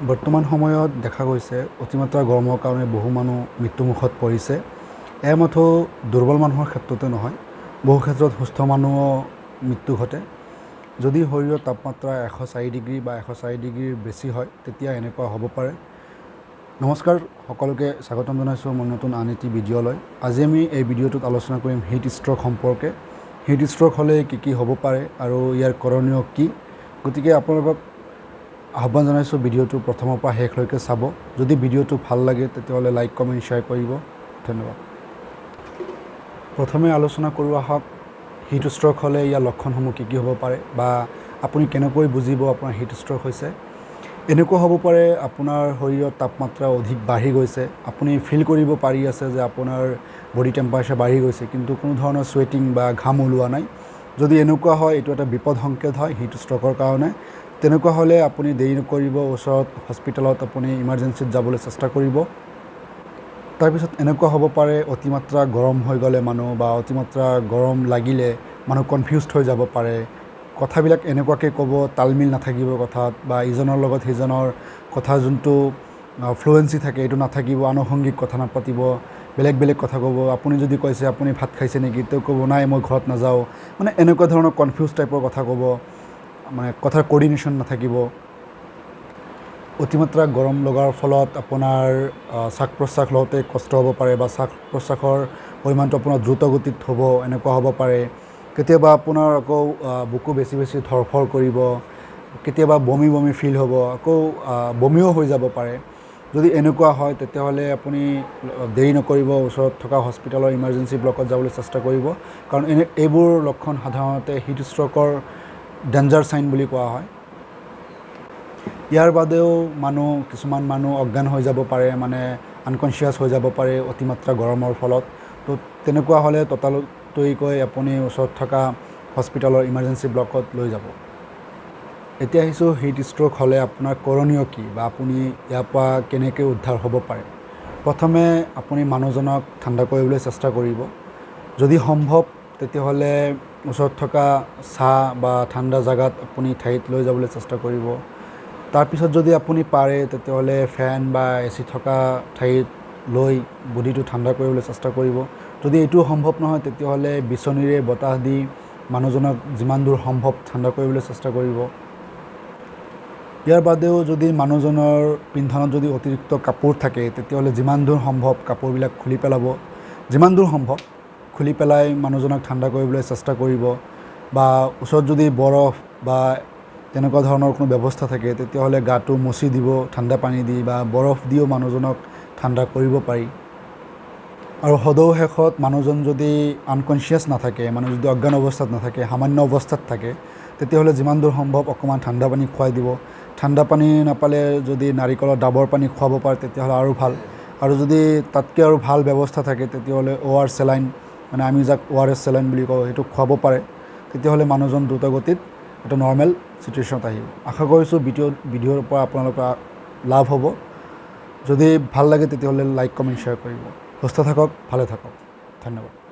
বৰ্তমান সময়ত দেখা গৈছে অতিমাত্ৰা গৰমৰ কাৰণে বহু মানুহ মৃত্যুমুখত পৰিছে। এয়া মাথো দুৰ্বল মানুহৰ ক্ষেত্ৰতে নহয়, বহু ক্ষেত্ৰত সুস্থ মানুহো মৃত্যু ঘটে। যদি শৰীৰৰ তাপমাত্ৰা 104 ডিগ্ৰী বা 104 ডিগ্ৰীৰ বেছি হয় তেতিয়া এনেকুৱা হ'ব পাৰে। নমস্কাৰ, সকলোকে স্বাগতম জনাইছোঁ মোৰ নতুন আন এটি ভিডিঅ'লৈ। আজি আমি এই ভিডিঅ'টোত আলোচনা কৰিম হিট ষ্ট্ৰ'ক সম্পৰ্কে। হিট ষ্ট্ৰ'ক হ'লে কি হ'ব পাৰে আৰু ইয়াৰ কৰণীয় কি। গতিকে আপোনালোকক আহ্বান জনাইছোঁ ভিডিঅ'টো প্ৰথমৰ পৰা শেষলৈকে চাব। যদি ভিডিঅ'টো ভাল লাগে তেতিয়াহ'লে লাইক কমেণ্ট শ্বেয়াৰ কৰিব। ধন্যবাদ। প্ৰথমে আলোচনা কৰোঁ আহক হিট ষ্ট্ৰ'ক হ'লে ইয়াৰ লক্ষণসমূহ কি হ'ব পাৰে বা আপুনি কেনেকৈ বুজিব আপোনাৰ হিট ষ্ট্ৰ'ক হৈছে। এনেকুৱা হ'ব পাৰে আপোনাৰ শৰীৰৰ তাপমাত্ৰা অধিক বাঢ়ি গৈছে, আপুনি ফিল কৰিব পাৰি আছে যে আপোনাৰ বডি টেম্পাৰেচাৰ বাঢ়ি গৈছে, কিন্তু কোনো ধৰণৰ চুৱেটিং বা ঘাম ওলোৱা নাই। যদি এনেকুৱা হয় এইটো এটা বিপদ সংকেত হয় হিট ষ্ট্ৰ'কৰ কাৰণে। তেনেকুৱা হ'লে আপুনি দেৰি নকৰিব, ওচৰত হস্পিটেলত আপুনি ইমাৰ্জেঞ্চিত যাবলৈ চেষ্টা কৰিব। তাৰপিছত এনেকুৱা হ'ব পাৰে অতিমাত্ৰা গৰম হৈ গ'লে মানুহ বা অতিমাত্ৰা গৰম লাগিলে মানুহ কনফিউজড হৈ যাব পাৰে। কথাবিলাক এনেকুৱাকৈ ক'ব, তালমিল নাথাকিব কথাত, বা ইজনৰ লগত সিজনৰ কথা যোনটো ফ্লুৱেঞ্চি থাকে এইটো নাথাকিব, আনুষংগিক কথা নাপাতিব, বেলেগ বেলেগ কথা ক'ব। আপুনি যদি কৈছে আপুনি ভাত খাইছে নেকি, তেওঁ ক'ব নাই মই ঘৰত নাযাওঁ। মানে এনেকুৱা ধৰণৰ কনফিউজ টাইপৰ কথা ক'ব, মানে কথাৰ কোৰ্ডিনেশ্যন নাথাকিব। অতিমাত্ৰা গৰম লগাৰ ফলত আপোনাৰ শ্বাস প্ৰশ্বাস লওঁতে কষ্ট হ'ব পাৰে বা শ্বাস প্ৰশ্বাসৰ পৰিমাণটো আপোনাৰ দ্ৰুত গতিত হ'ব, এনেকুৱা হ'ব পাৰে। কেতিয়াবা আপোনাৰ আকৌ বুকু বেছি ধৰফৰ কৰিব, কেতিয়াবা বমি ফিল হ'ব, আকৌ বমিও হৈ যাব পাৰে। যদি এনেকুৱা হয় তেতিয়াহ'লে আপুনি দেৰি নকৰিব, ওচৰত থকা হস্পিটেলৰ ইমাৰ্জেঞ্চি ব্লকত যাবলৈ চেষ্টা কৰিব, কাৰণ এইবোৰ লক্ষণ সাধাৰণতে হিট ষ্ট্ৰ'কৰ ডেঞ্জাৰ চাইন বুলি কোৱা হয়। ইয়াৰ বাদেও কিছুমান মানুহ অজ্ঞান হৈ যাব পাৰে, মানে আনকনচিয়াছ হৈ যাব পাৰে অতিমাত্ৰা গৰমৰ ফলত। তো তেনেকুৱা হ'লে ততাতৈয়াকৈ আপুনি ওচৰত থকা হস্পিটেলৰ ইমাৰ্জেঞ্চি ব্লকত লৈ যাব। এতিয়া আহিছোঁ হিট ষ্ট্ৰ'ক হ'লে আপোনাৰ কৰণীয় কি বা আপুনি ইয়াৰ পৰা কেনেকৈ উদ্ধাৰ হ'ব পাৰে। প্ৰথমে আপুনি মানুহজনক ঠাণ্ডা কৰিবলৈ চেষ্টা কৰিব। যদি সম্ভৱ তেতিয়াহ'লে ওচৰত থকা চাহ বা ঠাণ্ডা জেগাত আপুনি ঠাইত লৈ যাবলৈ চেষ্টা কৰিব। তাৰপিছত যদি আপুনি পাৰে তেতিয়াহ'লে ফেন বা AC থকা ঠাইত লৈ বডিটো ঠাণ্ডা কৰিবলৈ চেষ্টা কৰিব। যদি এইটোও সম্ভৱ নহয় তেতিয়াহ'লে বিচনীৰে বতাহ দি মানুহজনক যিমান দূৰ সম্ভৱ ঠাণ্ডা কৰিবলৈ চেষ্টা কৰিব। ইয়াৰ বাদেও যদি মানুহজনৰ পিন্ধনত যদি অতিৰিক্ত কাপোৰ থাকে তেতিয়াহ'লে যিমান দূৰ সম্ভৱ কাপোৰবিলাক খুলি পেলাব। যিমান দূৰ সম্ভৱ খুলি পেলাই মানুহজনক ঠাণ্ডা কৰিবলৈ চেষ্টা কৰিব। বা ওচৰত যদি বৰফ বা তেনেকুৱা ধৰণৰ কোনো ব্যৱস্থা থাকে তেতিয়াহ'লে গাটো মচি দিব ঠাণ্ডা পানী দি, বা বৰফ দিও মানুহজনক ঠাণ্ডা কৰিব পাৰি। আৰু সদৌ শেষত মানুহজন যদি আনকনচিয়াছ নাথাকে, মানুহ যদি অজ্ঞান অৱস্থাত নাথাকে, সামান্য অৱস্থাত থাকে, তেতিয়াহ'লে যিমান দূৰ সম্ভৱ অকণমান ঠাণ্ডা পানী খুৱাই দিব। ঠাণ্ডা পানী নাপালে যদি নাৰিকলৰ ডাবৰ পানী খুৱাব পাৰে তেতিয়াহ'লে আৰু ভাল। আৰু যদি তাতকৈ আৰু ভাল ব্যৱস্থা থাকে তেতিয়াহ'লে OR চেলাইন, মানে আমি যাক ORS চেলাইন বুলি কওঁ, সেইটো খুৱাব পাৰে। তেতিয়াহ'লে মানুহজন দ্ৰুতগতিত এটা নৰ্মেল চিটুৱেশ্যনত আহিব। আশা কৰিছোঁ ভিডিঅ'ৰ পৰা আপোনালোকৰ লাভ হ'ব। যদি ভাল লাগে তেতিয়াহ'লে লাইক কমেণ্ট শ্বেয়াৰ কৰিব। সুস্থ থাকক, ভালে থাকক। ধন্যবাদ।